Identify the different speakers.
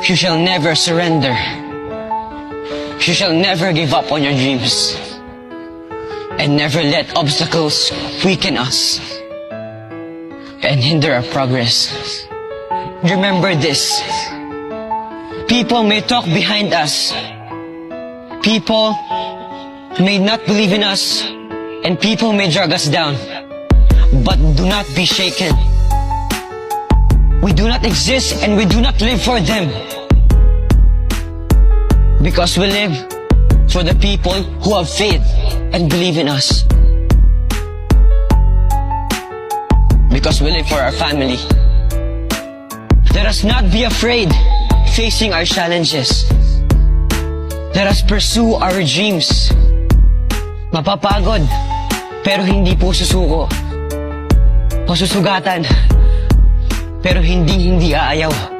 Speaker 1: You shall never surrender. You shall never give up on your dreams. And never let obstacles weaken us and hinder our progress. Remember this. People may talk behind us. People may not believe in us. And people may drag us down. But do not be shaken. We do not exist and we do not live for them. Because we live for the people who have faith and believe in us. Because we live for our family. Let us not be afraid facing our challenges. Let us pursue our dreams. Mapapagod, pero hindi po susuko. Masusugatan, pero hindi aayaw.